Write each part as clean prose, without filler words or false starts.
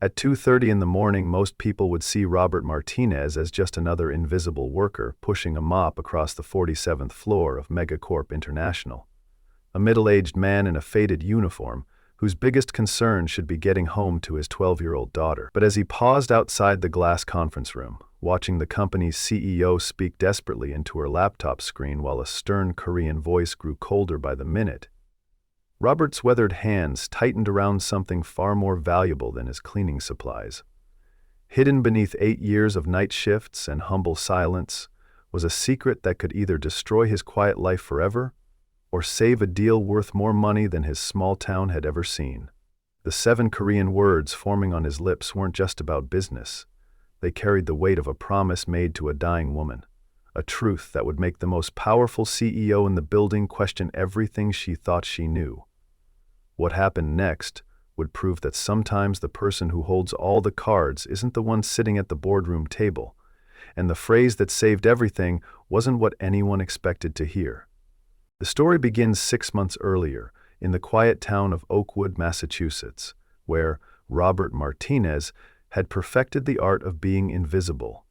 At 2:30 in the morning, most people would see Robert Martinez as just another invisible worker pushing a mop across the 47th floor of MegaCorp International. A middle-aged man in a faded uniform, whose biggest concern should be getting home to his 12-year-old daughter. But as he paused outside the glass conference room, watching the company's CEO speak desperately into her laptop screen while a stern Korean voice grew colder by the minute, Robert's weathered hands tightened around something far more valuable than his cleaning supplies. Hidden beneath 8 years of night shifts and humble silence was a secret that could either destroy his quiet life forever or save a deal worth more money than his small town had ever seen. The 7 Korean words forming on his lips weren't just about business. They carried the weight of a promise made to a dying woman, a truth that would make the most powerful CEO in the building question everything she thought she knew. What happened next would prove that sometimes the person who holds all the cards isn't the one sitting at the boardroom table, and the phrase that saved everything wasn't what anyone expected to hear. The story begins 6 months earlier, in the quiet town of Oakwood, Massachusetts, where Robert Martinez had perfected the art of being invisible.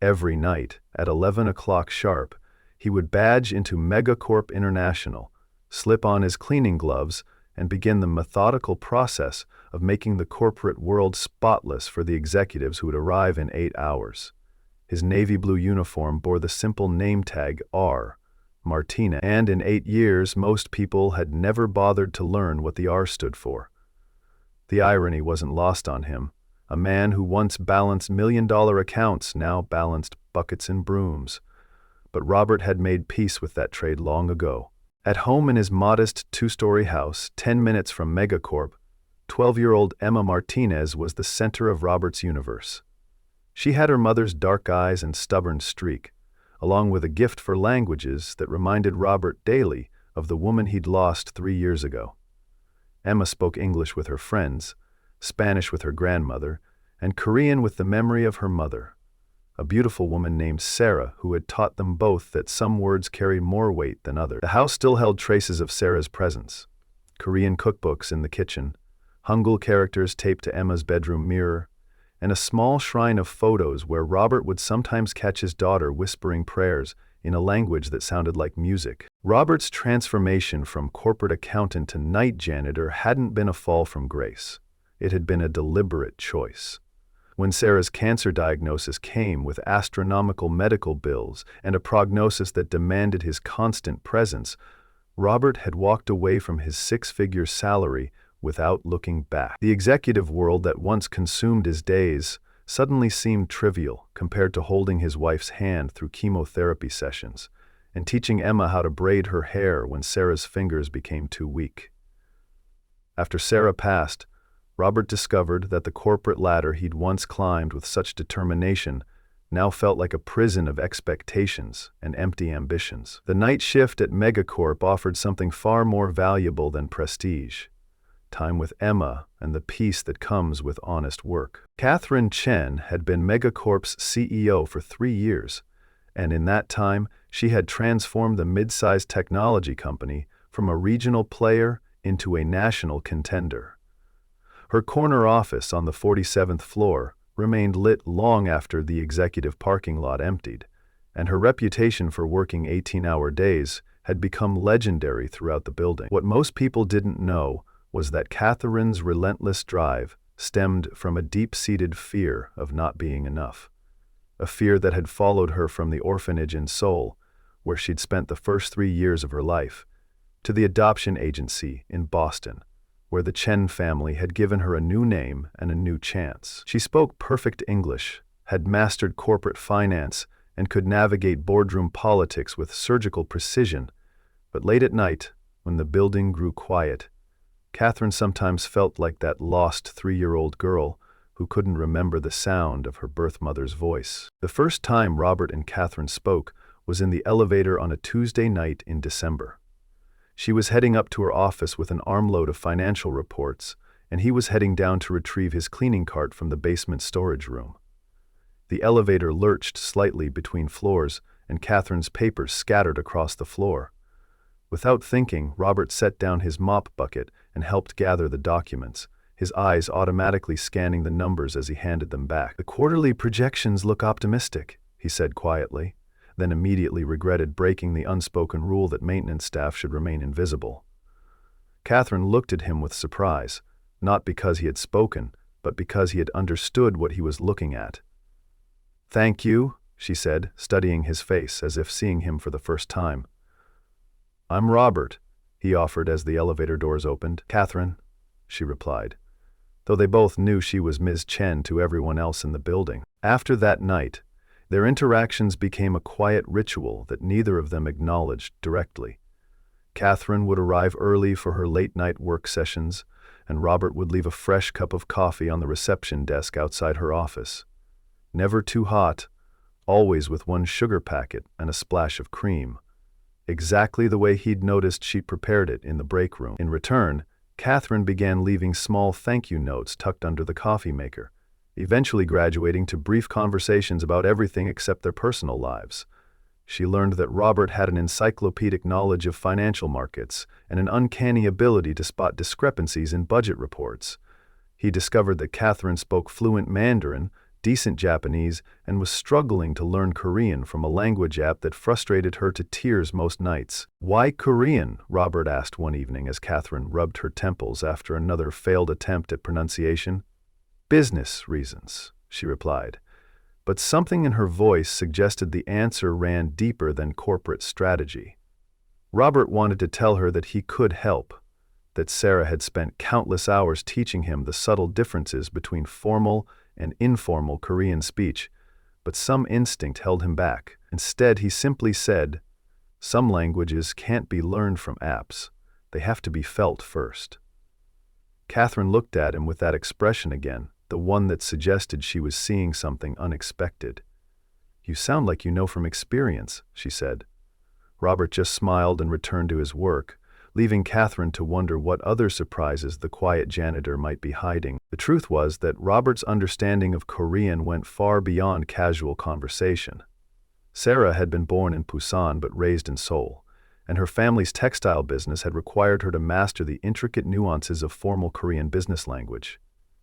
Every night, at 11 o'clock sharp, he would badge into MegaCorp International, slip on his cleaning gloves, and begin the methodical process of making the corporate world spotless for the executives who would arrive in 8 hours. His navy blue uniform bore the simple name tag R. Martinez, and in 8 years most people had never bothered to learn what the R stood for. The irony wasn't lost on him. A man who once balanced million-dollar accounts now balanced buckets and brooms. But Robert had made peace with that trade long ago. At home in his modest 2-story house, 10 minutes from MegaCorp, 12-year-old Emma Martinez was the center of Robert's universe. She had her mother's dark eyes and stubborn streak, along with a gift for languages that reminded Robert daily of the woman he'd lost 3 years ago. Emma spoke English with her friends, Spanish with her grandmother, and Korean with the memory of her mother, a beautiful woman named Sarah who had taught them both that some words carry more weight than others. The house still held traces of Sarah's presence: Korean cookbooks in the kitchen, Hangul characters taped to Emma's bedroom mirror, and a small shrine of photos where Robert would sometimes catch his daughter whispering prayers in a language that sounded like music. Robert's transformation from corporate accountant to night janitor hadn't been a fall from grace. It had been a deliberate choice. When Sarah's cancer diagnosis came with astronomical medical bills and a prognosis that demanded his constant presence, Robert had walked away from his 6-figure salary without looking back. The executive world that once consumed his days suddenly seemed trivial compared to holding his wife's hand through chemotherapy sessions and teaching Emma how to braid her hair when Sarah's fingers became too weak. After Sarah passed, Robert discovered that the corporate ladder he'd once climbed with such determination now felt like a prison of expectations and empty ambitions. The night shift at MegaCorp offered something far more valuable than prestige: time with Emma and the peace that comes with honest work. Katherine Chen had been MegaCorp's CEO for 3 years, and in that time she had transformed the mid-sized technology company from a regional player into a national contender. Her corner office on the 47th floor remained lit long after the executive parking lot emptied, and her reputation for working 18-hour days had become legendary throughout the building. What most people didn't know was that Katherine's relentless drive stemmed from a deep-seated fear of not being enough, a fear that had followed her from the orphanage in Seoul, where she'd spent the first 3 years of her life, to the adoption agency in Boston, where the Chen family had given her a new name and a new chance. She spoke perfect English, had mastered corporate finance, and could navigate boardroom politics with surgical precision. But late at night, when the building grew quiet, Katherine sometimes felt like that lost 3-year-old girl who couldn't remember the sound of her birth mother's voice. The first time Robert and Katherine spoke was in the elevator on a Tuesday night in December. She was heading up to her office with an armload of financial reports, and he was heading down to retrieve his cleaning cart from the basement storage room. The elevator lurched slightly between floors, and Katherine's papers scattered across the floor. Without thinking, Robert set down his mop bucket and helped gather the documents, his eyes automatically scanning the numbers as he handed them back. "The quarterly projections look optimistic," he said quietly, then immediately regretted breaking the unspoken rule that maintenance staff should remain invisible. Katherine looked at him with surprise, not because he had spoken, but because he had understood what he was looking at. "Thank you," she said, studying his face as if seeing him for the first time. "I'm Robert," he offered as the elevator doors opened. "Katherine," she replied, though they both knew she was Ms. Chen to everyone else in the building. After that night, their interactions became a quiet ritual that neither of them acknowledged directly. Katherine would arrive early for her late-night work sessions, and Robert would leave a fresh cup of coffee on the reception desk outside her office. Never too hot, always with one sugar packet and a splash of cream, exactly the way he'd noticed she prepared it in the break room. In return, Katherine began leaving small thank-you notes tucked under the coffee maker, eventually graduating to brief conversations about everything except their personal lives. She learned that Robert had an encyclopedic knowledge of financial markets and an uncanny ability to spot discrepancies in budget reports. He discovered that Katherine spoke fluent Mandarin, decent Japanese, and was struggling to learn Korean from a language app that frustrated her to tears most nights. "Why Korean?" Robert asked one evening as Katherine rubbed her temples after another failed attempt at pronunciation. "Business reasons," she replied, but something in her voice suggested the answer ran deeper than corporate strategy. Robert wanted to tell her that he could help, that Sarah had spent countless hours teaching him the subtle differences between formal and informal Korean speech, but some instinct held him back. Instead, he simply said, "Some languages can't be learned from apps. They have to be felt first." Katherine looked at him with that expression again, the one that suggested she was seeing something unexpected. "You sound like you know from experience," she said. Robert just smiled and returned to his work, leaving Katherine to wonder what other surprises the quiet janitor might be hiding. The truth was that Robert's understanding of Korean went far beyond casual conversation. Sarah had been born in Busan but raised in Seoul, and her family's textile business had required her to master the intricate nuances of formal Korean business language.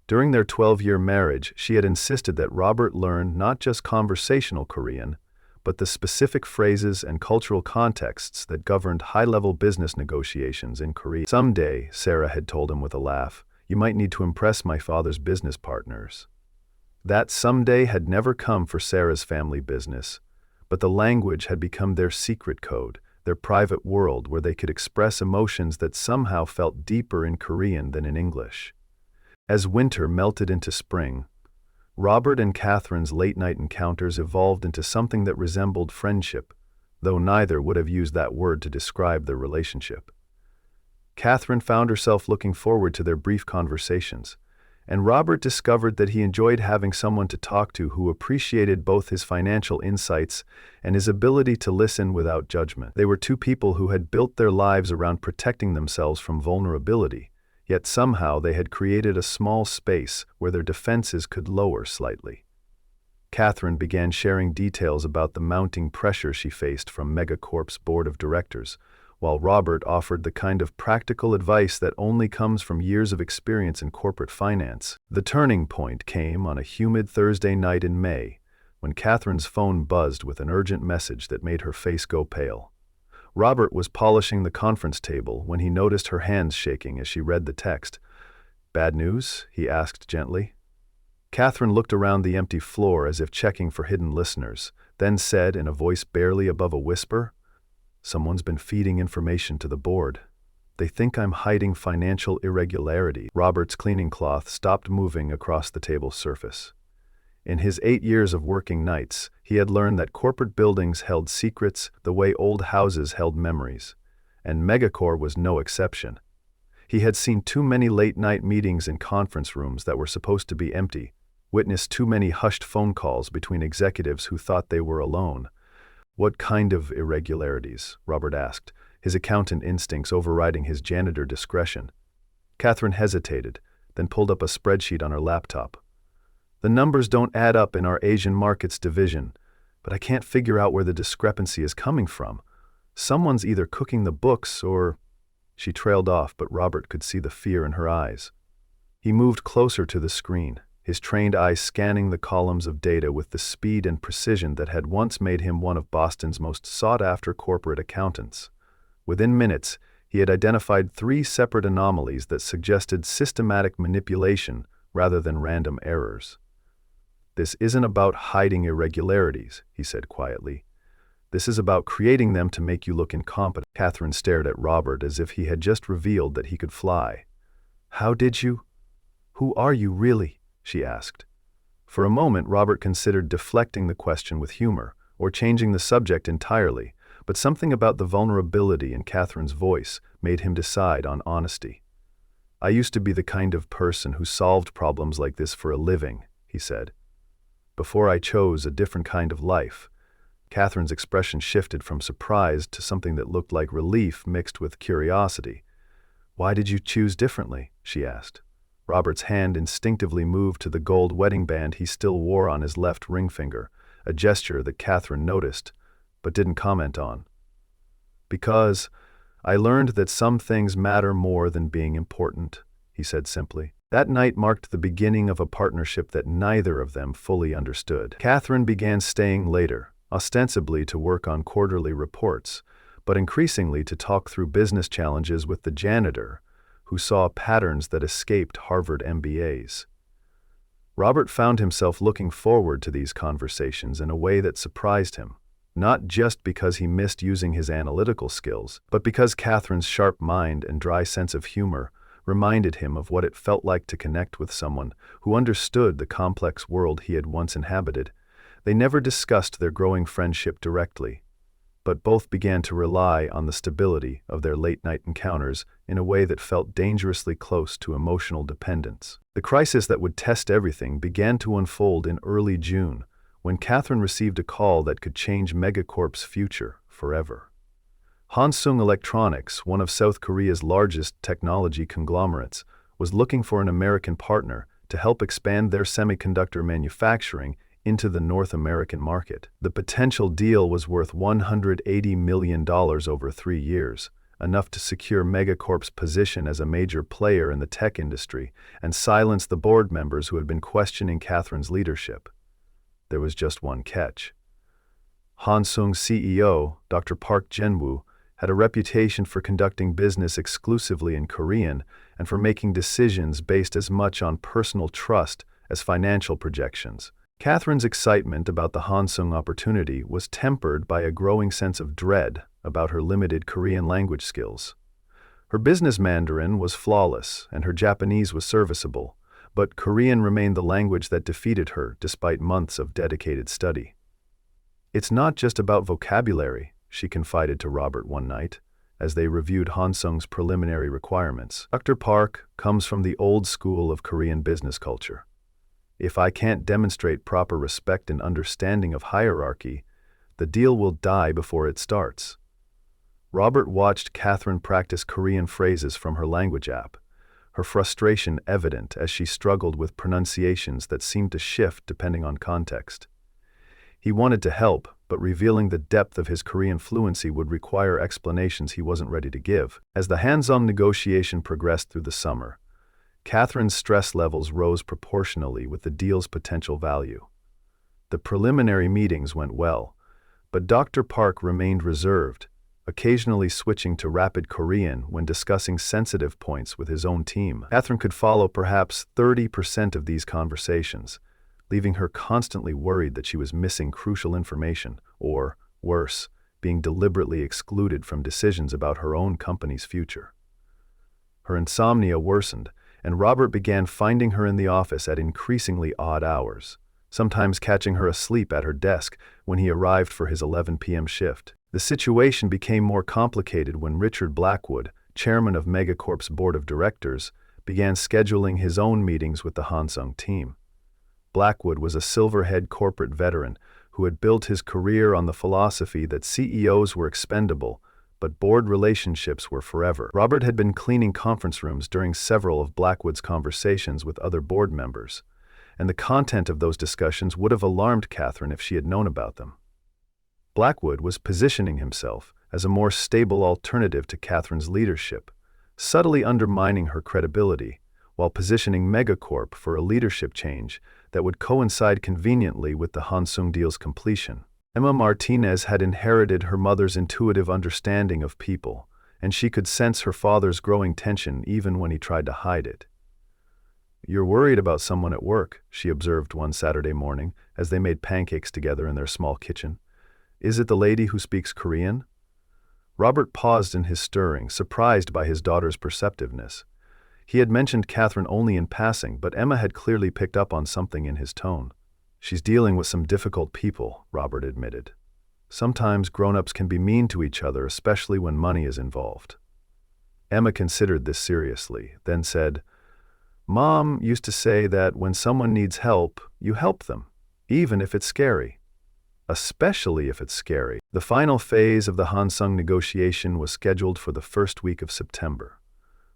During their 12-year marriage, she had insisted that Robert learn not just conversational Korean, but the specific phrases and cultural contexts that governed high-level business negotiations in Korea. "Someday," Sarah had told him with a laugh, "you might need to impress my father's business partners." That someday had never come for Sarah's family business, but the language had become their secret code, their private world where they could express emotions that somehow felt deeper in Korean than in English. As winter melted into spring, Robert and Katherine's late-night encounters evolved into something that resembled friendship, though neither would have used that word to describe their relationship. Katherine found herself looking forward to their brief conversations, and Robert discovered that he enjoyed having someone to talk to who appreciated both his financial insights and his ability to listen without judgment. They were two people who had built their lives around protecting themselves from vulnerability, yet somehow they had created a small space where their defenses could lower slightly. Katherine began sharing details about the mounting pressure she faced from MegaCorp's board of directors, while Robert offered the kind of practical advice that only comes from years of experience in corporate finance. The turning point came on a humid Thursday night in May, when Katherine's phone buzzed with an urgent message that made her face go pale. Robert was polishing the conference table when he noticed her hands shaking as she read the text. "Bad news?" he asked gently. Katherine looked around the empty floor as if checking for hidden listeners, then said in a voice barely above a whisper, "Someone's been feeding information to the board. They think I'm hiding financial irregularity." Robert's cleaning cloth stopped moving across the table's surface. In his 8 years of working nights, he had learned that corporate buildings held secrets the way old houses held memories, and MegaCorp was no exception. He had seen too many late-night meetings in conference rooms that were supposed to be empty, witnessed too many hushed phone calls between executives who thought they were alone. "What kind of irregularities?" Robert asked, his accountant instincts overriding his janitor discretion. Katherine hesitated, then pulled up a spreadsheet on her laptop. "The numbers don't add up in our Asian markets division, but I can't figure out where the discrepancy is coming from. Someone's either cooking the books or—" She trailed off, but Robert could see the fear in her eyes. He moved closer to the screen, his trained eyes scanning the columns of data with the speed and precision that had once made him one of Boston's most sought-after corporate accountants. Within minutes, he had identified 3 separate anomalies that suggested systematic manipulation rather than random errors. "This isn't about hiding irregularities," he said quietly. "This is about creating them to make you look incompetent." Katherine stared at Robert as if he had just revealed that he could fly. "How did you? Who are you really?" she asked. For a moment, Robert considered deflecting the question with humor, or changing the subject entirely, but something about the vulnerability in Katherine's voice made him decide on honesty. "I used to be the kind of person who solved problems like this for a living," he said. "Before I chose a different kind of life." Katherine's expression shifted from surprise to something that looked like relief mixed with curiosity. "Why did you choose differently?" she asked. Robert's hand instinctively moved to the gold wedding band he still wore on his left ring finger, a gesture that Katherine noticed, but didn't comment on. "Because I learned that some things matter more than being important," he said simply. That night marked the beginning of a partnership that neither of them fully understood. Katherine began staying later, ostensibly to work on quarterly reports, but increasingly to talk through business challenges with the janitor, who saw patterns that escaped Harvard MBAs. Robert found himself looking forward to these conversations in a way that surprised him, not just because he missed using his analytical skills, but because Katherine's sharp mind and dry sense of humor reminded him of what it felt like to connect with someone who understood the complex world he had once inhabited. They never discussed their growing friendship directly, but both began to rely on the stability of their late-night encounters in a way that felt dangerously close to emotional dependence. The crisis that would test everything began to unfold in early June, when Katherine received a call that could change MegaCorp's future forever. Hansung Electronics, one of South Korea's largest technology conglomerates, was looking for an American partner to help expand their semiconductor manufacturing into the North American market. The potential deal was worth $180 million over 3 years, enough to secure MegaCorp's position as a major player in the tech industry and silence the board members who had been questioning Katherine's leadership. There was just one catch. Hansung's CEO, Dr. Park Jae-woo, had a reputation for conducting business exclusively in Korean and for making decisions based as much on personal trust as financial projections. Katherine's excitement about the Hansung opportunity was tempered by a growing sense of dread about her limited Korean language skills. Her business Mandarin was flawless and her Japanese was serviceable, but Korean remained the language that defeated her despite months of dedicated study. "It's not just about vocabulary," she confided to Robert one night, as they reviewed Hansung's preliminary requirements. "Dr. Park comes from the old school of Korean business culture. If I can't demonstrate proper respect and understanding of hierarchy, the deal will die before it starts." Robert watched Katherine practice Korean phrases from her language app, her frustration evident as she struggled with pronunciations that seemed to shift depending on context. He wanted to help, but revealing the depth of his Korean fluency would require explanations he wasn't ready to give. As the hands-on negotiation progressed through the summer, Katherine's stress levels rose proportionally with the deal's potential value. The preliminary meetings went well, but Dr. Park remained reserved, occasionally switching to rapid Korean when discussing sensitive points with his own team. Katherine could follow perhaps 30% of these conversations, leaving her constantly worried that she was missing crucial information, or, worse, being deliberately excluded from decisions about her own company's future. Her insomnia worsened, and Robert began finding her in the office at increasingly odd hours, sometimes catching her asleep at her desk when he arrived for his 11 p.m. shift. The situation became more complicated when Richard Blackwood, chairman of MegaCorp's board of directors, began scheduling his own meetings with the Hansung team. Blackwood was a silver-haired corporate veteran who had built his career on the philosophy that CEOs were expendable, but board relationships were forever. Robert had been cleaning conference rooms during several of Blackwood's conversations with other board members, and the content of those discussions would have alarmed Katherine if she had known about them. Blackwood was positioning himself as a more stable alternative to Katherine's leadership, subtly undermining her credibility, while positioning MegaCorp for a leadership change that would coincide conveniently with the Hansung deal's completion. Emma Martinez had inherited her mother's intuitive understanding of people, and she could sense her father's growing tension even when he tried to hide it. "You're worried about someone at work," she observed one Saturday morning as they made pancakes together in their small kitchen. "Is it the lady who speaks Korean?" Robert paused in his stirring, surprised by his daughter's perceptiveness. He had mentioned Katherine only in passing, but Emma had clearly picked up on something in his tone. "She's dealing with some difficult people," Robert admitted. "Sometimes grown-ups can be mean to each other, especially when money is involved." Emma considered this seriously, then said, "Mom used to say that when someone needs help, you help them, even if it's scary. Especially if it's scary." The final phase of the Hansung negotiation was scheduled for the first week of September,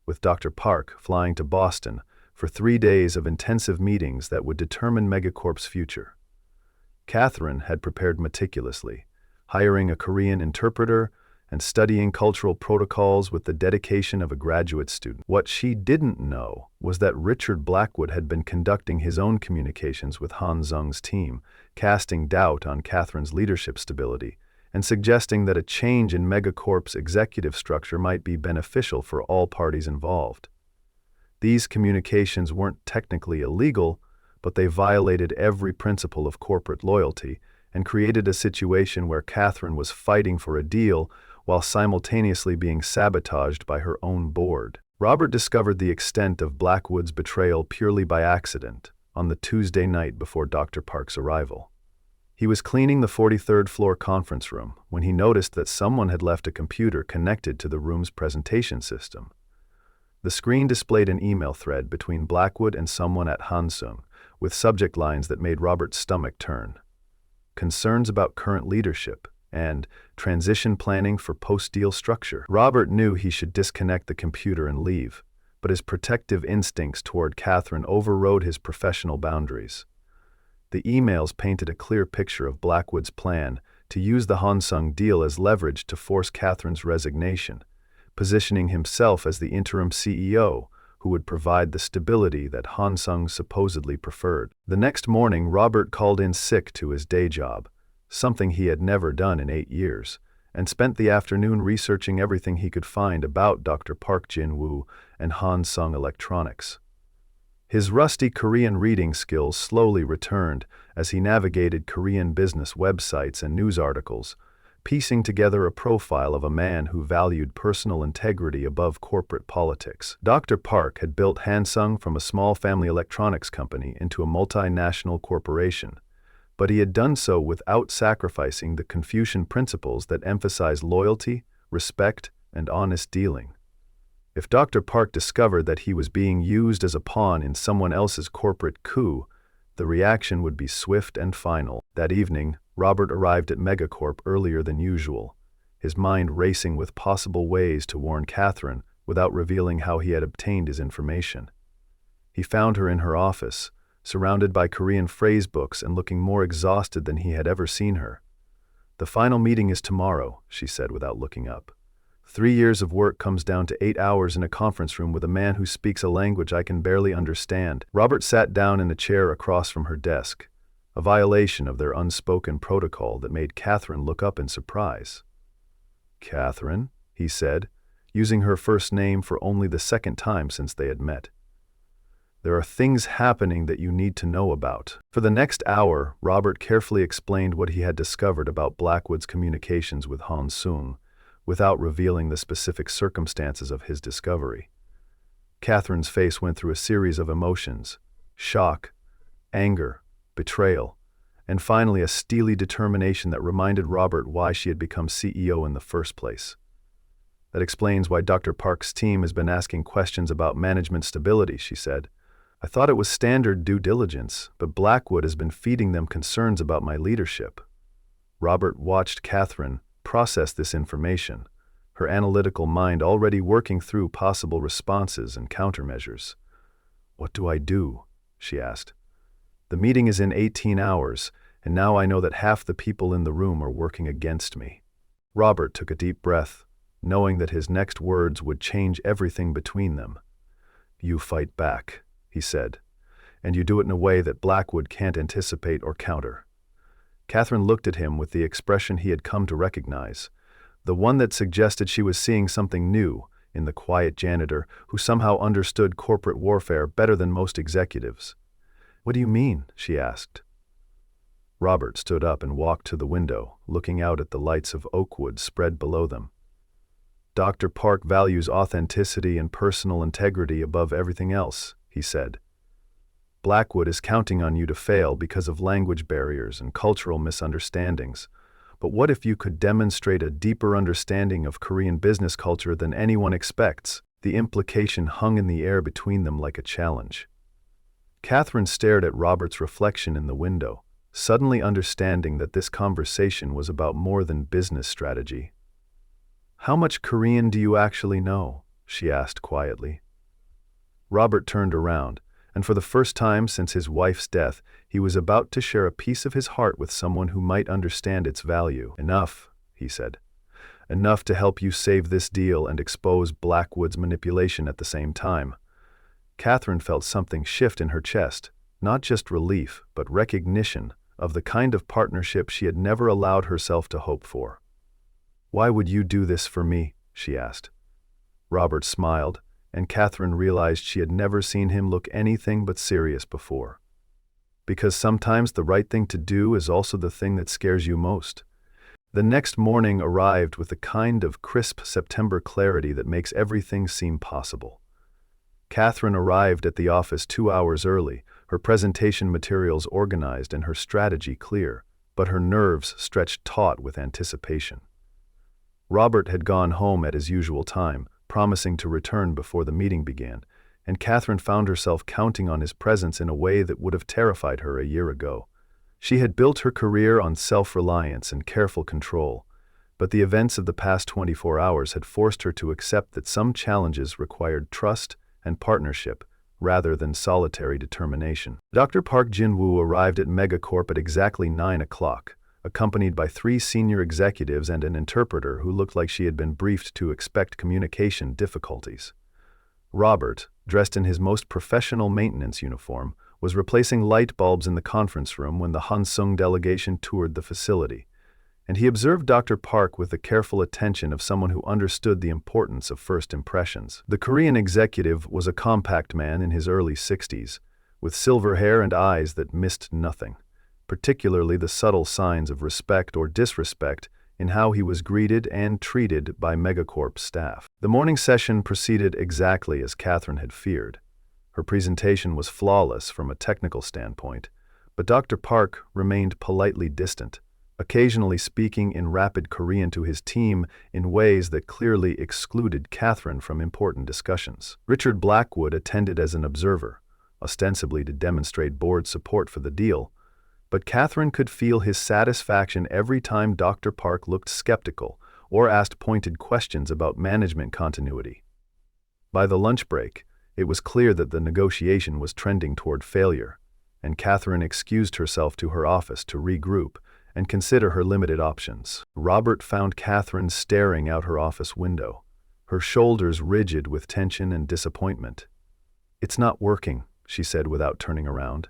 with Dr. Park flying to Boston for 3 days of intensive meetings that would determine MegaCorp's future. Katherine had prepared meticulously, hiring a Korean interpreter and studying cultural protocols with the dedication of a graduate student. What she didn't know was that Richard Blackwood had been conducting his own communications with Hansung's team, casting doubt on Katherine's leadership stability and suggesting that a change in MegaCorp's executive structure might be beneficial for all parties involved. These communications weren't technically illegal, but they violated every principle of corporate loyalty and created a situation where Katherine was fighting for a deal while simultaneously being sabotaged by her own board. Robert discovered the extent of Blackwood's betrayal purely by accident on the Tuesday night before Dr. Park's arrival. He was cleaning the 43rd floor conference room when he noticed that someone had left a computer connected to the room's presentation system. The screen displayed an email thread between Blackwood and someone at Hansung, with subject lines that made Robert's stomach turn. "Concerns about current leadership," and "transition planning for post-deal structure." Robert knew he should disconnect the computer and leave, but his protective instincts toward Katherine overrode his professional boundaries. The emails painted a clear picture of Blackwood's plan to use the Hansung deal as leverage to force Katherine's resignation, positioning himself as the interim CEO who would provide the stability that Hansung supposedly preferred. The next morning, Robert called in sick to his day job, something he had never done in 8 years, and spent the afternoon researching everything he could find about Dr. Park Jin-woo and Hansung Electronics. His rusty Korean reading skills slowly returned as he navigated Korean business websites and news articles, piecing together a profile of a man who valued personal integrity above corporate politics. Dr. Park had built Hansung from a small family electronics company into a multinational corporation, but he had done so without sacrificing the Confucian principles that emphasize loyalty, respect, and honest dealing. If Dr. Park discovered that he was being used as a pawn in someone else's corporate coup, the reaction would be swift and final. That evening, Robert arrived at MegaCorp earlier than usual, his mind racing with possible ways to warn Katherine without revealing how he had obtained his information. He found her in her office, surrounded by Korean phrase books and looking more exhausted than he had ever seen her. "The final meeting is tomorrow," she said without looking up. 3 years of work comes down to 8 hours in a conference room with a man who speaks a language I can barely understand." Robert sat down in a chair across from her desk, a violation of their unspoken protocol that made Katherine look up in surprise. "Katherine," he said, using her first name for only the second time since they had met. "There are things happening that you need to know about." For the next hour, Robert carefully explained what he had discovered about Blackwood's communications with Hansung, without revealing the specific circumstances of his discovery. Katherine's face went through a series of emotions: shock, anger, betrayal, and finally a steely determination that reminded Robert why she had become CEO in the first place. "That explains why Dr. Park's team has been asking questions about management stability," she said. "I thought it was standard due diligence, but Blackwood has been feeding them concerns about my leadership." Robert watched Katherine process this information, her analytical mind already working through possible responses and countermeasures. "What do I do?" she asked. "The meeting is in 18 hours, and now I know that half the people in the room are working against me." Robert took a deep breath, knowing that his next words would change everything between them. You fight back, he said, and you do it in a way that Blackwood can't anticipate or counter. Katherine looked at him with the expression he had come to recognize, the one that suggested she was seeing something new in the quiet janitor who somehow understood corporate warfare better than most executives. "What do you mean?" she asked. Robert stood up and walked to the window, looking out at the lights of Oakwood spread below them. "Dr. Park values authenticity and personal integrity above everything else," he said. "Blackwood is counting on you to fail because of language barriers and cultural misunderstandings. But what if you could demonstrate a deeper understanding of Korean business culture than anyone expects?" The implication hung in the air between them like a challenge. Katherine stared at Robert's reflection in the window, suddenly understanding that this conversation was about more than business strategy. "How much Korean do you actually know?" she asked quietly. Robert turned around, and for the first time since his wife's death, he was about to share a piece of his heart with someone who might understand its value. "Enough," he said. "Enough to help you save this deal and expose Blackwood's manipulation at the same time." Katherine felt something shift in her chest, not just relief, but recognition of the kind of partnership she had never allowed herself to hope for. "Why would you do this for me?" she asked. Robert smiled, and Katherine realized she had never seen him look anything but serious before. "Because sometimes the right thing to do is also the thing that scares you most." The next morning arrived with the kind of crisp September clarity that makes everything seem possible. Katherine arrived at the office 2 hours early, her presentation materials organized and her strategy clear, but her nerves stretched taut with anticipation. Robert had gone home at his usual time, promising to return before the meeting began, and Katherine found herself counting on his presence in a way that would have terrified her a year ago. She had built her career on self-reliance and careful control, but the events of the past 24 hours had forced her to accept that some challenges required trust and partnership rather than solitary determination. Dr. Park Jin-woo arrived at MegaCorp at exactly 9 o'clock. Accompanied by 3 senior executives and an interpreter who looked like she had been briefed to expect communication difficulties. Robert, dressed in his most professional maintenance uniform, was replacing light bulbs in the conference room when the Hansung delegation toured the facility, and he observed Dr. Park with the careful attention of someone who understood the importance of first impressions. The Korean executive was a compact man in his early 60s, with silver hair and eyes that missed nothing, particularly the subtle signs of respect or disrespect in how he was greeted and treated by MegaCorp staff. The morning session proceeded exactly as Katherine had feared. Her presentation was flawless from a technical standpoint, but Dr. Park remained politely distant, occasionally speaking in rapid Korean to his team in ways that clearly excluded Katherine from important discussions. Richard Blackwood attended as an observer, ostensibly to demonstrate board support for the deal, but Katherine could feel his satisfaction every time Dr. Park looked skeptical or asked pointed questions about management continuity. By the lunch break, it was clear that the negotiation was trending toward failure, and Katherine excused herself to her office to regroup and consider her limited options. Robert found Katherine staring out her office window, her shoulders rigid with tension and disappointment. "It's not working," she said without turning around.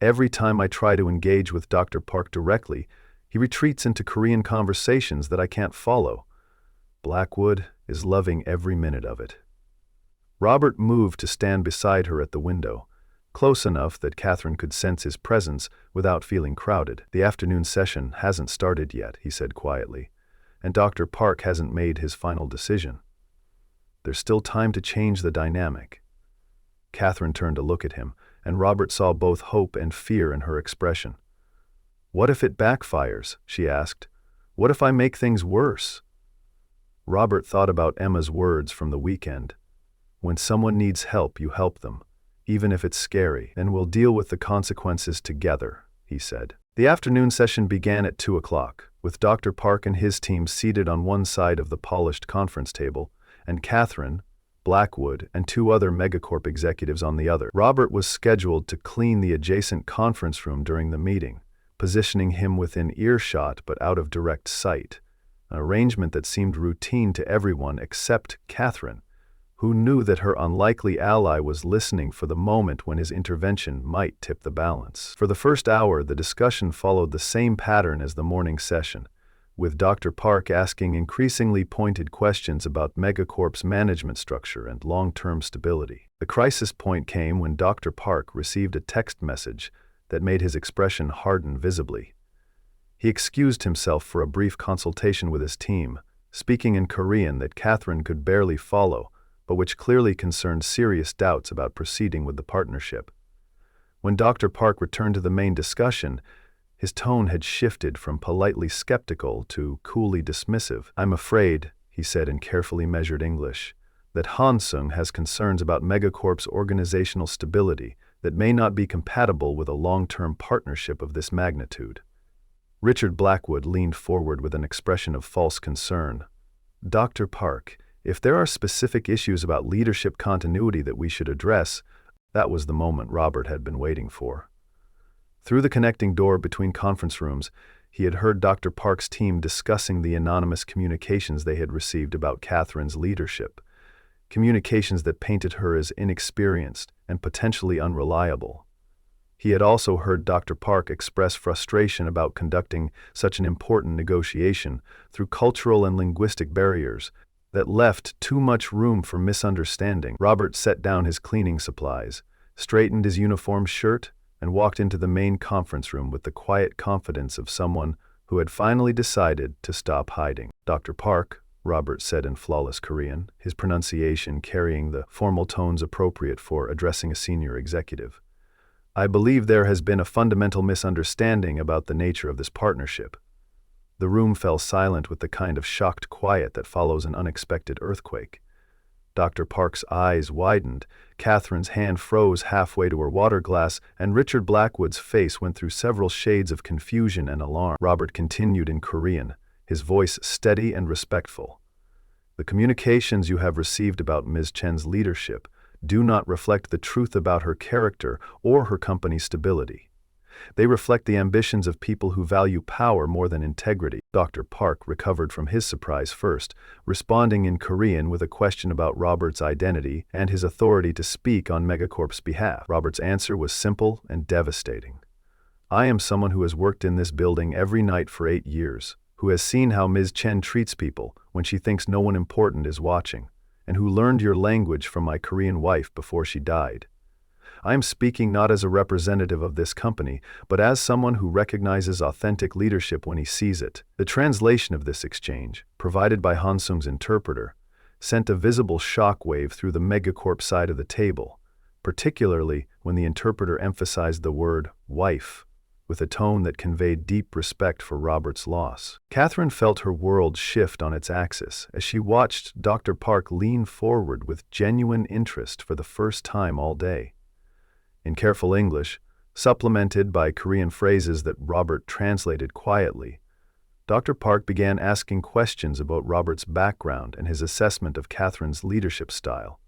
"Every time I try to engage with Dr. Park directly, he retreats into Korean conversations that I can't follow. Blackwood is loving every minute of it." Robert moved to stand beside her at the window, close enough that Katherine could sense his presence without feeling crowded. "The afternoon session hasn't started yet," he said quietly, "and Dr. Park hasn't made his final decision. There's still time to change the dynamic." Katherine turned to look at him, and Robert saw both hope and fear in her expression. "What if it backfires?" she asked. "What if I make things worse?" Robert thought about Emma's words from the weekend. "When someone needs help, you help them, even if it's scary, and we'll deal with the consequences together," he said. The afternoon session began at 2 o'clock, with Dr. Park and his team seated on one side of the polished conference table, and Katherine, Blackwood, and 2 other MegaCorp executives on the other. Robert was scheduled to clean the adjacent conference room during the meeting, positioning him within earshot but out of direct sight, an arrangement that seemed routine to everyone except Katherine, who knew that her unlikely ally was listening for the moment when his intervention might tip the balance. For the first hour, the discussion followed the same pattern as the morning session, with Dr. Park asking increasingly pointed questions about MegaCorp's management structure and long-term stability. The crisis point came when Dr. Park received a text message that made his expression harden visibly. He excused himself for a brief consultation with his team, speaking in Korean that Katherine could barely follow, but which clearly concerned serious doubts about proceeding with the partnership. When Dr. Park returned to the main discussion, his tone had shifted from politely skeptical to coolly dismissive. "I'm afraid," he said in carefully measured English, "that Hansung has concerns about MegaCorp's organizational stability that may not be compatible with a long-term partnership of this magnitude." Richard Blackwood leaned forward with an expression of false concern. "Dr. Park, if there are specific issues about leadership continuity that we should address," that was the moment Robert had been waiting for. Through the connecting door between conference rooms, he had heard Dr. Park's team discussing the anonymous communications they had received about Katherine's leadership, communications that painted her as inexperienced and potentially unreliable. He had also heard Dr. Park express frustration about conducting such an important negotiation through cultural and linguistic barriers that left too much room for misunderstanding. Robert set down his cleaning supplies, straightened his uniform shirt, and walked into the main conference room with the quiet confidence of someone who had finally decided to stop hiding. "Dr. Park," Robert said in flawless Korean, his pronunciation carrying the formal tones appropriate for addressing a senior executive, "I believe there has been a fundamental misunderstanding about the nature of this partnership." The room fell silent with the kind of shocked quiet that follows an unexpected earthquake. Dr. Park's eyes widened, Katherine's hand froze halfway to her water glass, and Richard Blackwood's face went through several shades of confusion and alarm. Robert continued in Korean, his voice steady and respectful. "The communications you have received about Ms. Chen's leadership do not reflect the truth about her character or her company's stability. They reflect the ambitions of people who value power more than integrity." Dr. Park recovered from his surprise first, responding in Korean with a question about Robert's identity and his authority to speak on MegaCorp's behalf. Robert's answer was simple and devastating. "I am someone who has worked in this building every night for 8 years, who has seen how Ms. Chen treats people when she thinks no one important is watching, and who learned your language from my Korean wife before she died. I am speaking not as a representative of this company, but as someone who recognizes authentic leadership when he sees it." The translation of this exchange, provided by Hansung's interpreter, sent a visible shock wave through the MegaCorp side of the table, particularly when the interpreter emphasized the word "wife," with a tone that conveyed deep respect for Robert's loss. Katherine felt her world shift on its axis as she watched Dr. Park lean forward with genuine interest for the first time all day. In careful English, supplemented by Korean phrases that Robert translated quietly, Dr. Park began asking questions about Robert's background and his assessment of Katherine's leadership style.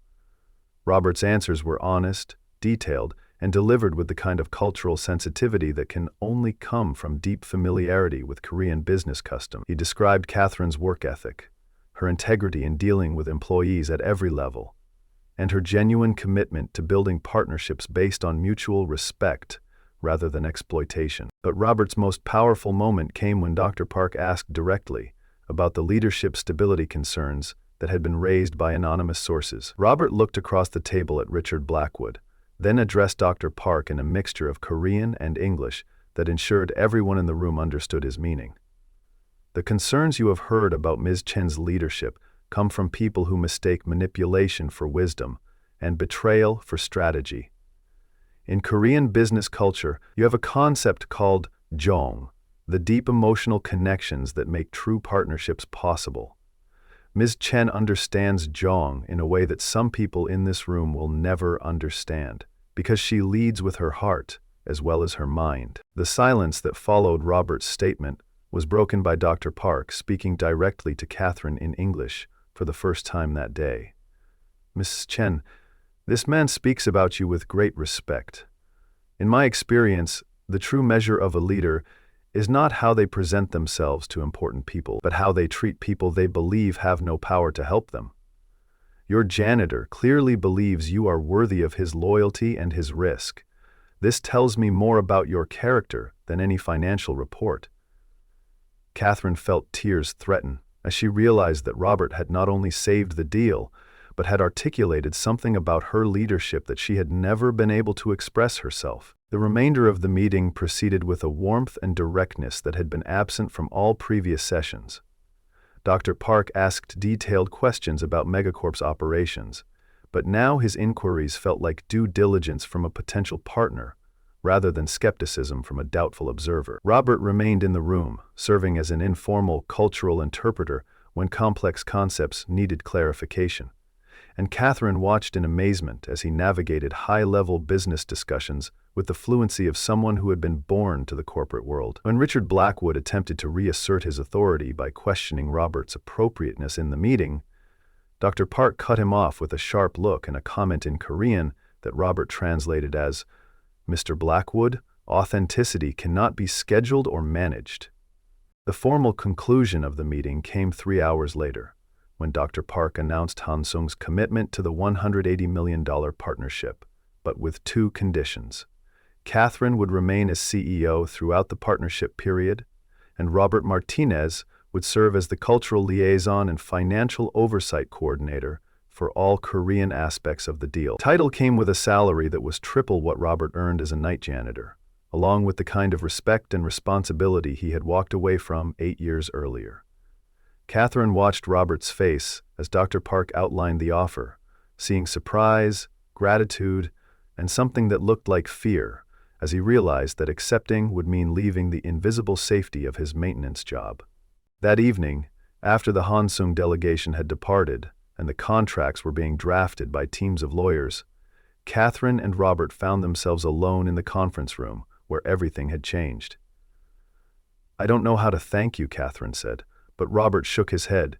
Robert's answers were honest, detailed, and delivered with the kind of cultural sensitivity that can only come from deep familiarity with Korean business custom. He described Katherine's work ethic, her integrity in dealing with employees at every level, and her genuine commitment to building partnerships based on mutual respect rather than exploitation. But Robert's most powerful moment came when Dr. Park asked directly about the leadership stability concerns that had been raised by anonymous sources. Robert looked across the table at Richard Blackwood, then addressed Dr. Park in a mixture of Korean and English that ensured everyone in the room understood his meaning. "The concerns you have heard about Ms. Chen's leadership come from people who mistake manipulation for wisdom and betrayal for strategy. In Korean business culture, you have a concept called jong, the deep emotional connections that make true partnerships possible. Ms. Chen understands jong in a way that some people in this room will never understand, because she leads with her heart as well as her mind." The silence that followed Robert's statement was broken by Dr. Park speaking directly to Katherine in English for the first time that day. "Mrs. Chen, this man speaks about you with great respect. In my experience, the true measure of a leader is not how they present themselves to important people, but how they treat people they believe have no power to help them. Your janitor clearly believes you are worthy of his loyalty and his risk. This tells me more about your character than any financial report." Katherine felt tears threaten as she realized that Robert had not only saved the deal, but had articulated something about her leadership that she had never been able to express herself. The remainder of the meeting proceeded with a warmth and directness that had been absent from all previous sessions. Dr. Park asked detailed questions about MegaCorp's operations, but now his inquiries felt like due diligence from a potential partner, rather than skepticism from a doubtful observer. Robert remained in the room, serving as an informal cultural interpreter when complex concepts needed clarification, and Katherine watched in amazement as he navigated high-level business discussions with the fluency of someone who had been born to the corporate world. When Richard Blackwood attempted to reassert his authority by questioning Robert's appropriateness in the meeting, Dr. Park cut him off with a sharp look and a comment in Korean that Robert translated as, "Mr. Blackwood, authenticity cannot be scheduled or managed." The formal conclusion of the meeting came 3 hours later, when Dr. Park announced Hansung's commitment to the $180 million partnership, but with 2 conditions. Katherine would remain as CEO throughout the partnership period, and Robert Martinez would serve as the cultural liaison and financial oversight coordinator for all Korean aspects of the deal. Title came with a salary that was triple what Robert earned as a night janitor, along with the kind of respect and responsibility he had walked away from 8 years earlier. Katherine watched Robert's face as Dr. Park outlined the offer, seeing surprise, gratitude, and something that looked like fear, as he realized that accepting would mean leaving the invisible safety of his maintenance job. That evening, after the Hansung delegation had departed and the contracts were being drafted by teams of lawyers, Katherine and Robert found themselves alone in the conference room where everything had changed. "I don't know how to thank you," Katherine said, but Robert shook his head.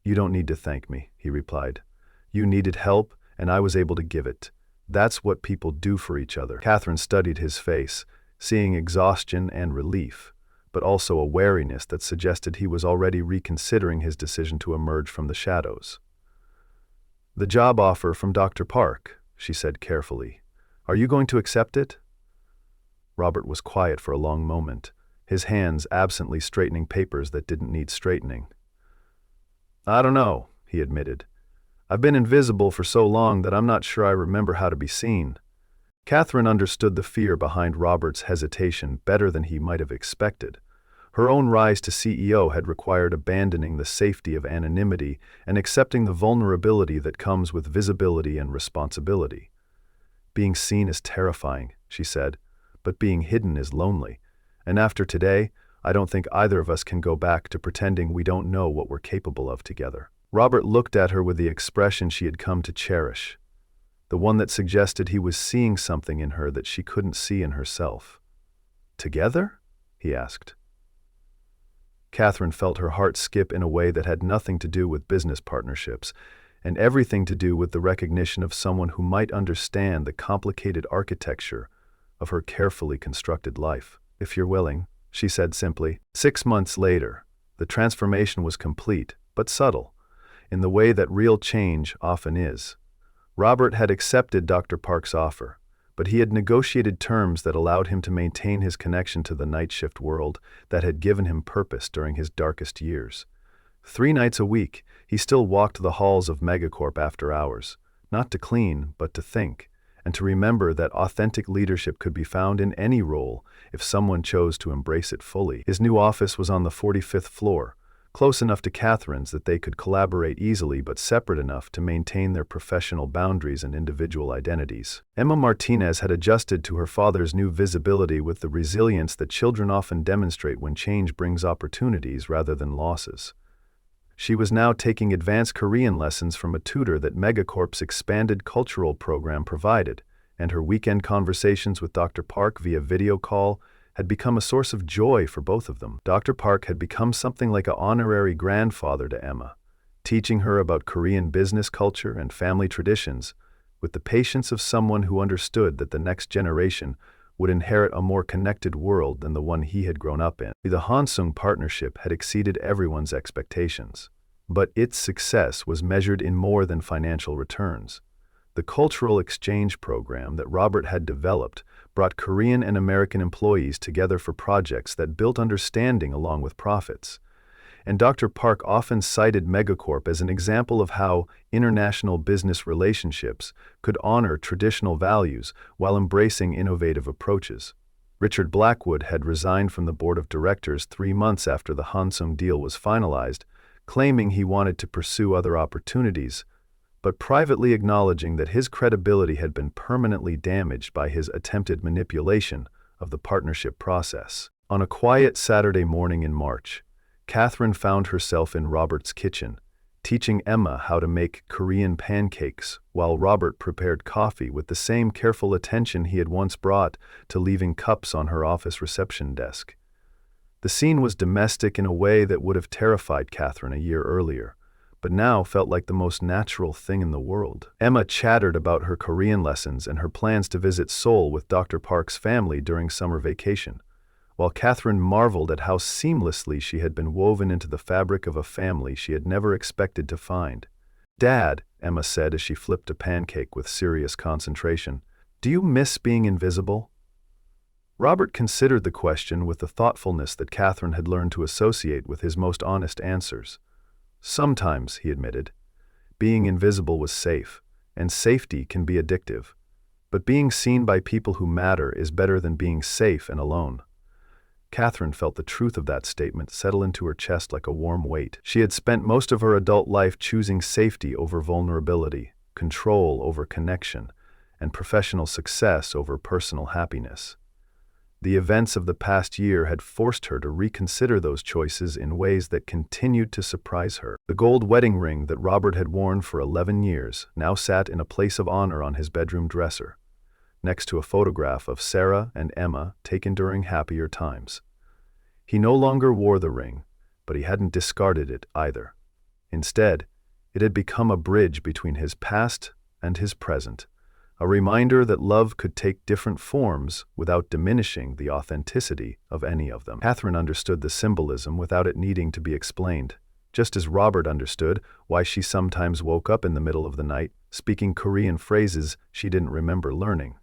"You don't need to thank me," he replied. "You needed help, and I was able to give it. That's what people do for each other." Katherine studied his face, seeing exhaustion and relief, but also a wariness that suggested he was already reconsidering his decision to emerge from the shadows. "The job offer from Dr. Park," she said carefully. "Are you going to accept it?" Robert was quiet for a long moment, his hands absently straightening papers that didn't need straightening. "I don't know," he admitted. "I've been invisible for so long that I'm not sure I remember how to be seen." Katherine understood the fear behind Robert's hesitation better than he might have expected. Her own rise to CEO had required abandoning the safety of anonymity and accepting the vulnerability that comes with visibility and responsibility. "Being seen is terrifying," she said, "but being hidden is lonely. And after today, I don't think either of us can go back to pretending we don't know what we're capable of together." Robert looked at her with the expression she had come to cherish, the one that suggested he was seeing something in her that she couldn't see in herself. "Together?" he asked. Katherine felt her heart skip in a way that had nothing to do with business partnerships, and everything to do with the recognition of someone who might understand the complicated architecture of her carefully constructed life. "If you're willing," she said simply. 6 months later, the transformation was complete, but subtle, in the way that real change often is. Robert had accepted Dr. Park's offer, but he had negotiated terms that allowed him to maintain his connection to the night shift world that had given him purpose during his darkest years. 3 nights a week, he still walked the halls of MegaCorp after hours, not to clean, but to think, and to remember that authentic leadership could be found in any role if someone chose to embrace it fully. His new office was on the 45th floor, close enough to Katherine's that they could collaborate easily but separate enough to maintain their professional boundaries and individual identities. Emma Martinez had adjusted to her father's new visibility with the resilience that children often demonstrate when change brings opportunities rather than losses. She was now taking advanced Korean lessons from a tutor that MegaCorp's expanded cultural program provided, and her weekend conversations with Dr. Park via video call had become a source of joy for both of them. Dr. Park had become something like an honorary grandfather to Emma, teaching her about Korean business culture and family traditions, with the patience of someone who understood that the next generation would inherit a more connected world than the one he had grown up in. The Hansung partnership had exceeded everyone's expectations. but its success was measured in more than financial returns. The cultural exchange program that Robert had developed brought Korean and American employees together for projects that built understanding along with profits. And Dr. Park often cited MegaCorp as an example of how international business relationships could honor traditional values while embracing innovative approaches. Richard Blackwood had resigned from the board of directors 3 months after the Hansung deal was finalized, claiming he wanted to pursue other opportunities, but privately acknowledging that his credibility had been permanently damaged by his attempted manipulation of the partnership process. On a quiet Saturday morning in March, Katherine found herself in Robert's kitchen, teaching Emma how to make Korean pancakes while Robert prepared coffee with the same careful attention he had once brought to leaving cups on her office reception desk. The scene was domestic in a way that would have terrified Katherine a year earlier, but now felt like the most natural thing in the world. Emma chattered about her Korean lessons and her plans to visit Seoul with Dr. Park's family during summer vacation, while Katherine marveled at how seamlessly she had been woven into the fabric of a family she had never expected to find. "Dad," Emma said as she flipped a pancake with serious concentration, "do you miss being invisible?" Robert considered the question with the thoughtfulness that Katherine had learned to associate with his most honest answers. "Sometimes," he admitted. "Being invisible was safe, and safety can be addictive. But being seen by people who matter is better than being safe and alone." Katherine felt the truth of that statement settle into her chest like a warm weight. She had spent most of her adult life choosing safety over vulnerability, control over connection, and professional success over personal happiness. The events of the past year had forced her to reconsider those choices in ways that continued to surprise her. The gold wedding ring that Robert had worn for 11 years now sat in a place of honor on his bedroom dresser, next to a photograph of Sarah and Emma taken during happier times. He no longer wore the ring, but he hadn't discarded it either. Instead, it had become a bridge between his past and his present, a reminder that love could take different forms without diminishing the authenticity of any of them. Katherine understood the symbolism without it needing to be explained, just as Robert understood why she sometimes woke up in the middle of the night speaking Korean phrases she didn't remember learning.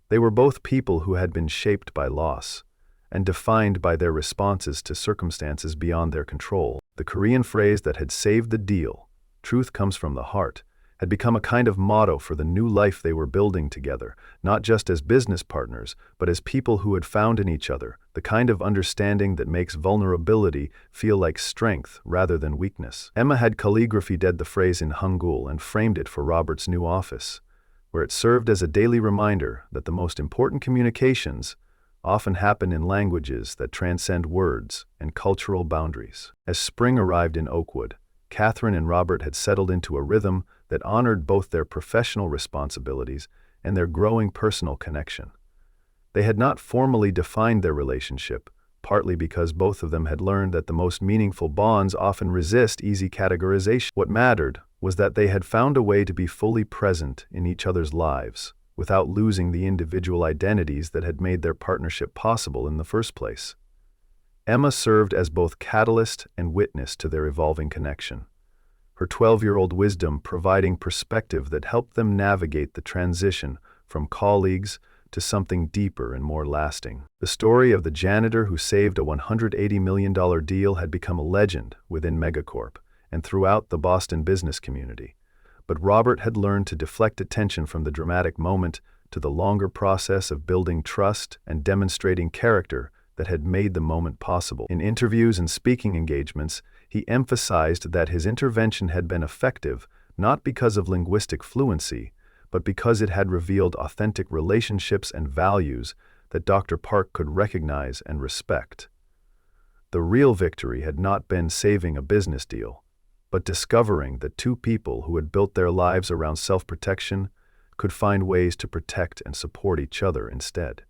They were both people who had been shaped by loss and defined by their responses to circumstances beyond their control. The Korean phrase that had saved the deal, "Truth comes from the heart," had become a kind of motto for the new life they were building together, not just as business partners, but as people who had found in each other the kind of understanding that makes vulnerability feel like strength rather than weakness. Emma had calligraphy-ed the phrase in Hangul and framed it for Robert's new office, where it served as a daily reminder that the most important communications often happen in languages that transcend words and cultural boundaries. As spring arrived in Oakwood, Katherine and Robert had settled into a rhythm that honored both their professional responsibilities and their growing personal connection. They had not formally defined their relationship, partly because both of them had learned that the most meaningful bonds often resist easy categorization. What mattered was that they had found a way to be fully present in each other's lives, without losing the individual identities that had made their partnership possible in the first place. Emma served as both catalyst and witness to their evolving connection, her 12-year-old wisdom providing perspective that helped them navigate the transition from colleagues to something deeper and more lasting. The story of the janitor who saved a $180 million deal had become a legend within MegaCorp and throughout the Boston business community. But Robert had learned to deflect attention from the dramatic moment to the longer process of building trust and demonstrating character that had made the moment possible. In interviews and speaking engagements, he emphasized that his intervention had been effective not because of linguistic fluency, but because it had revealed authentic relationships and values that Dr. Park could recognize and respect. The real victory had not been saving a business deal, but discovering that two people who had built their lives around self-protection could find ways to protect and support each other instead.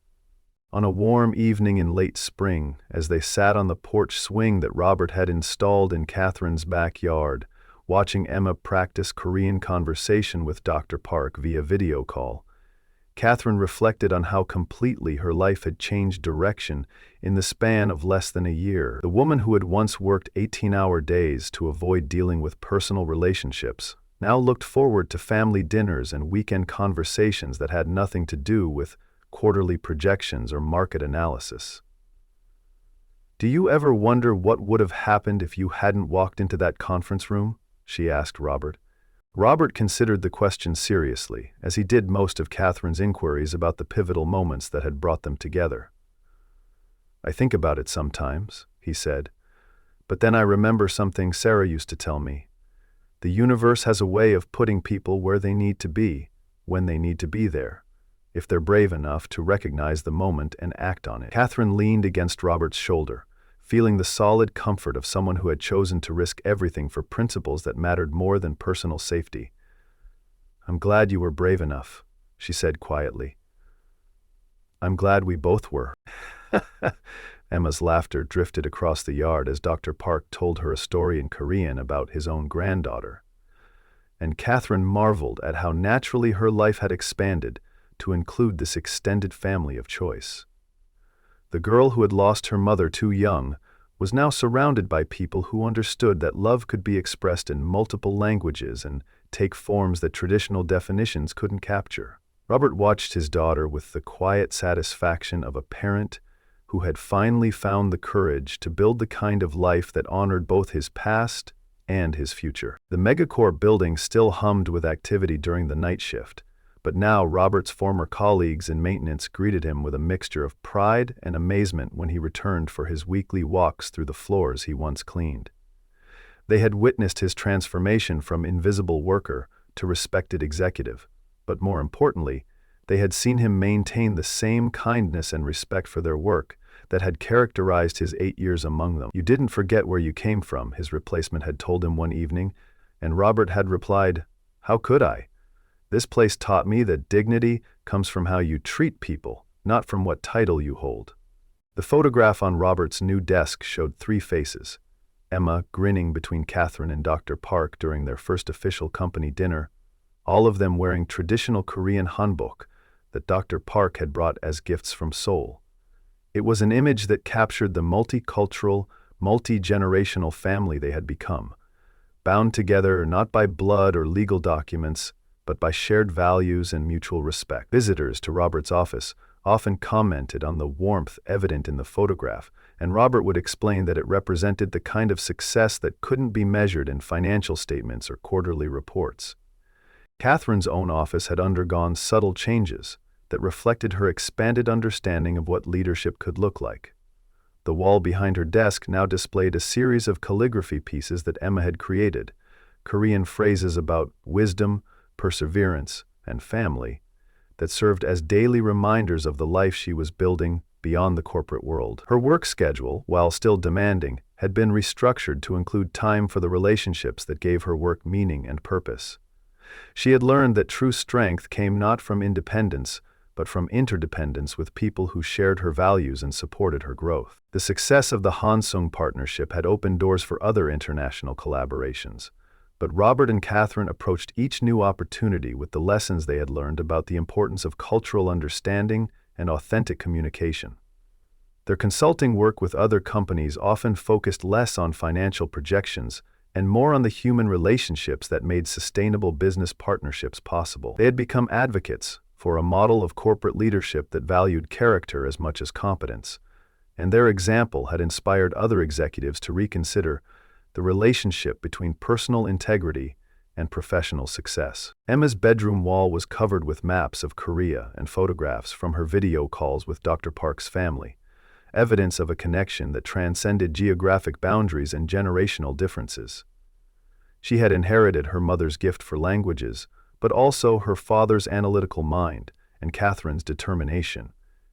On a warm evening in late spring, as they sat on the porch swing that Robert had installed in Katherine's backyard, watching Emma practice Korean conversation with Dr. Park via video call, Katherine reflected on how completely her life had changed direction in the span of less than a year. The woman who had once worked 18-hour days to avoid dealing with personal relationships now looked forward to family dinners and weekend conversations that had nothing to do with quarterly projections or market analysis. "Do you ever wonder what would have happened if you hadn't walked into that conference room?" she asked Robert. Robert considered the question seriously, as he did most of Katherine's inquiries about the pivotal moments that had brought them together. "I think about it sometimes," he said, "but then I remember something Sarah used to tell me. The universe has a way of putting people where they need to be, when they need to be there, if they're brave enough to recognize the moment and act on it." Katherine leaned against Robert's shoulder, feeling the solid comfort of someone who had chosen to risk everything for principles that mattered more than personal safety. "I'm glad you were brave enough," she said quietly. "I'm glad we both were." Emma's laughter drifted across the yard as Dr. Park told her a story in Korean about his own granddaughter. And Katherine marveled at how naturally her life had expanded to include this extended family of choice. The girl who had lost her mother too young was now surrounded by people who understood that love could be expressed in multiple languages and take forms that traditional definitions couldn't capture. Robert watched his daughter with the quiet satisfaction of a parent who had finally found the courage to build the kind of life that honored both his past and his future. The MegaCorp building still hummed with activity during the night shift, but now Robert's former colleagues in maintenance greeted him with a mixture of pride and amazement when he returned for his weekly walks through the floors he once cleaned. They had witnessed his transformation from invisible worker to respected executive, but more importantly, they had seen him maintain the same kindness and respect for their work that had characterized his 8 years among them. "You didn't forget where you came from," his replacement had told him one evening, and Robert had replied, "How could I? This place taught me that dignity comes from how you treat people, not from what title you hold." The photograph on Robert's new desk showed 3 faces: Emma grinning between Katherine and Dr. Park during their first official company dinner, all of them wearing traditional Korean hanbok that Dr. Park had brought as gifts from Seoul. It was an image that captured the multicultural, multi-generational family they had become, bound together not by blood or legal documents, but by shared values and mutual respect. Visitors to Robert's office often commented on the warmth evident in the photograph, and Robert would explain that it represented the kind of success that couldn't be measured in financial statements or quarterly reports. Katherine's own office had undergone subtle changes that reflected her expanded understanding of what leadership could look like. The wall behind her desk now displayed a series of calligraphy pieces that Emma had created, Korean phrases about wisdom, perseverance, and family, that served as daily reminders of the life she was building beyond the corporate world. Her work schedule, while still demanding, had been restructured to include time for the relationships that gave her work meaning and purpose. She had learned that true strength came not from independence, but from interdependence with people who shared her values and supported her growth. The success of the Hansung partnership had opened doors for other international collaborations, but Robert and Katherine approached each new opportunity with the lessons they had learned about the importance of cultural understanding and authentic communication. Their consulting work with other companies often focused less on financial projections and more on the human relationships that made sustainable business partnerships possible. They had become advocates for a model of corporate leadership that valued character as much as competence, and their example had inspired other executives to reconsider the relationship between personal integrity and professional success. Emma's bedroom wall was covered with maps of Korea and photographs from her video calls with Dr. Park's family, evidence of a connection that transcended geographic boundaries and generational differences. She had inherited her mother's gift for languages, but also her father's analytical mind and Katherine's determination,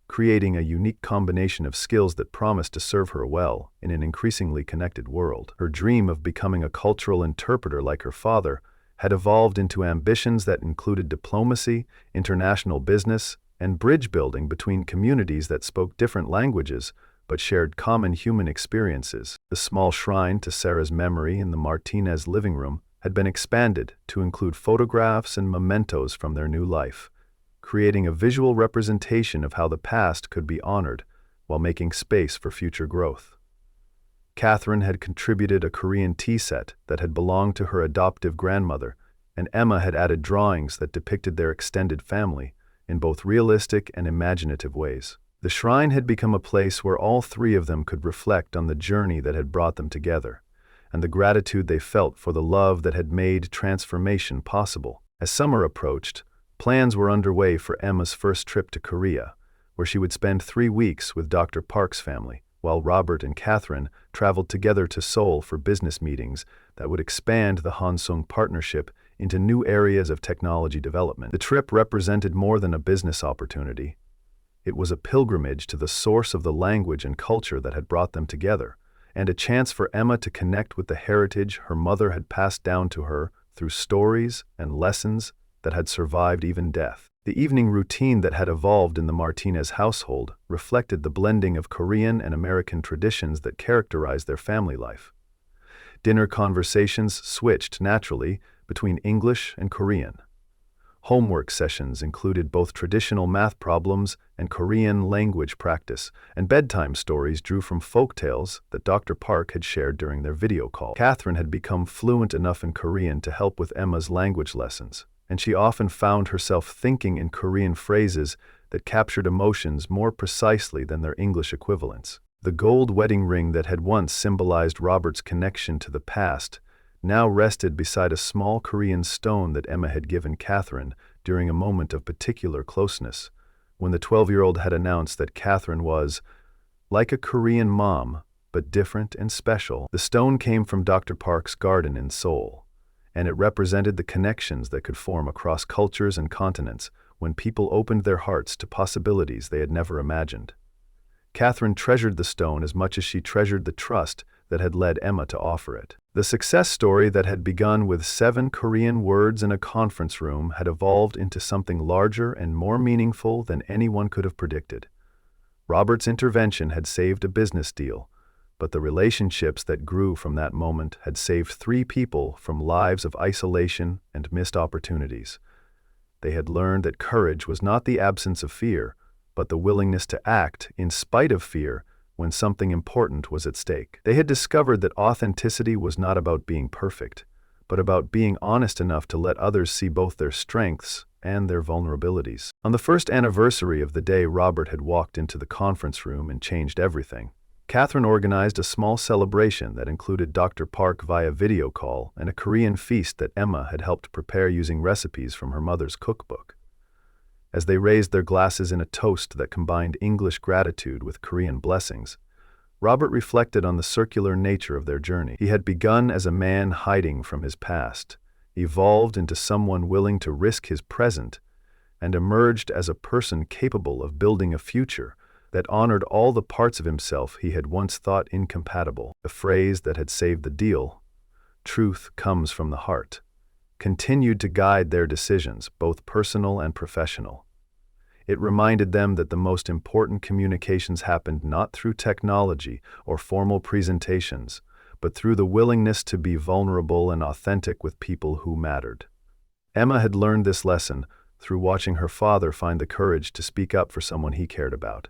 creating a unique combination of skills that promised to serve her well in an increasingly connected world. Her dream of becoming a cultural interpreter like her father had evolved into ambitions that included diplomacy, international business, and bridge building between communities that spoke different languages but shared common human experiences. The small shrine to Sarah's memory in the Martinez living room had been expanded to include photographs and mementos from their new life, creating a visual representation of how the past could be honored while making space for future growth. Katherine had contributed a Korean tea set that had belonged to her adoptive grandmother, and Emma had added drawings that depicted their extended family in both realistic and imaginative ways. The shrine had become a place where all three of them could reflect on the journey that had brought them together, and the gratitude they felt for the love that had made transformation possible. As summer approached, plans were underway for Emma's first trip to Korea, where she would spend 3 weeks with Dr. Park's family, while Robert and Katherine traveled together to Seoul for business meetings that would expand the Hansung partnership into new areas of technology development. The trip represented more than a business opportunity. It was a pilgrimage to the source of the language and culture that had brought them together, and a chance for Emma to connect with the heritage her mother had passed down to her through stories and lessons that had survived even death. The evening routine that had evolved in the Martinez household reflected the blending of Korean and American traditions that characterized their family life. Dinner conversations switched naturally between English and Korean. Homework sessions included both traditional math problems and Korean language practice, and bedtime stories drew from folktales that Dr. Park had shared during their video call. Katherine had become fluent enough in Korean to help with Emma's language lessons, and she often found herself thinking in Korean phrases that captured emotions more precisely than their English equivalents. The gold wedding ring that had once symbolized Robert's connection to the past now rested beside a small Korean stone that Emma had given Katherine during a moment of particular closeness, when the 12-year-old had announced that Katherine was like a Korean mom, but different and special. The stone came from Dr. Park's garden in Seoul, and it represented the connections that could form across cultures and continents when people opened their hearts to possibilities they had never imagined. Katherine treasured the stone as much as she treasured the trust that had led Emma to offer it. The success story that had begun with 7 Korean words in a conference room had evolved into something larger and more meaningful than anyone could have predicted. Robert's intervention had saved a business deal, but the relationships that grew from that moment had saved 3 people from lives of isolation and missed opportunities. They had learned that courage was not the absence of fear, but the willingness to act in spite of fear when something important was at stake. They had discovered that authenticity was not about being perfect, but about being honest enough to let others see both their strengths and their vulnerabilities. On the first anniversary of the day Robert had walked into the conference room and changed everything, Katherine organized a small celebration that included Dr. Park via video call and a Korean feast that Emma had helped prepare using recipes from her mother's cookbook. As they raised their glasses in a toast that combined English gratitude with Korean blessings, Robert reflected on the circular nature of their journey. He had begun as a man hiding from his past, evolved into someone willing to risk his present, and emerged as a person capable of building a future that honored all the parts of himself he had once thought incompatible. The phrase that had saved the deal, "Truth comes from the heart," continued to guide their decisions, both personal and professional. It reminded them that the most important communications happened not through technology or formal presentations, but through the willingness to be vulnerable and authentic with people who mattered. Emma had learned this lesson through watching her father find the courage to speak up for someone he cared about,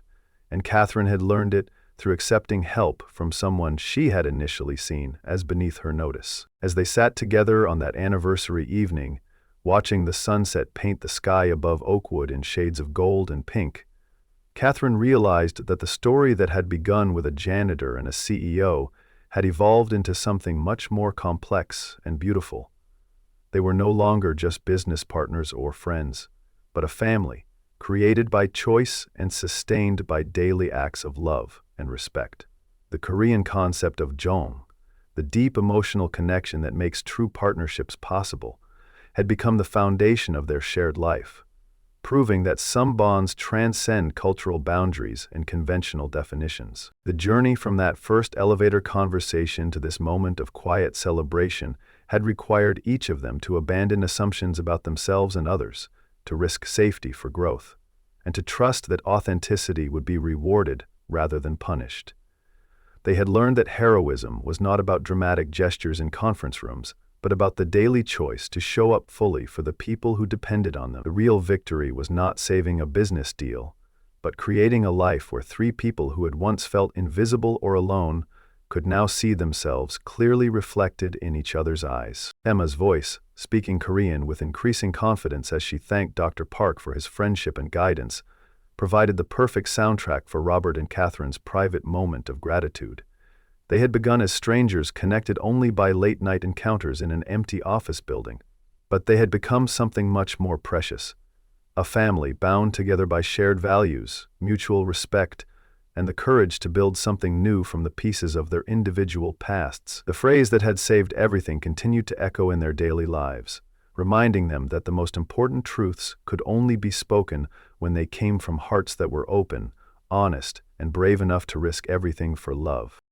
and Katherine had learned it through accepting help from someone she had initially seen as beneath her notice. As they sat together on that anniversary evening, watching the sunset paint the sky above Oakwood in shades of gold and pink, Katherine realized that the story that had begun with a janitor and a CEO had evolved into something much more complex and beautiful. They were no longer just business partners or friends, but a family, created by choice and sustained by daily acts of love and respect. The Korean concept of jong, the deep emotional connection that makes true partnerships possible, had become the foundation of their shared life, proving that some bonds transcend cultural boundaries and conventional definitions. The journey from that first elevator conversation to this moment of quiet celebration had required each of them to abandon assumptions about themselves and others, to risk safety for growth, and to trust that authenticity would be rewarded rather than punished. They had learned that heroism was not about dramatic gestures in conference rooms, but about the daily choice to show up fully for the people who depended on them. The real victory was not saving a business deal, but creating a life where three people who had once felt invisible or alone could now see themselves clearly reflected in each other's eyes. Emma's voice, speaking Korean with increasing confidence as she thanked Dr. Park for his friendship and guidance, provided the perfect soundtrack for Robert and Catherine's private moment of gratitude. They had begun as strangers connected only by late-night encounters in an empty office building, but they had become something much more precious. A family bound together by shared values, mutual respect, and the courage to build something new from the pieces of their individual pasts. The phrase that had saved everything continued to echo in their daily lives, reminding them that the most important truths could only be spoken when they came from hearts that were open, honest, and brave enough to risk everything for love.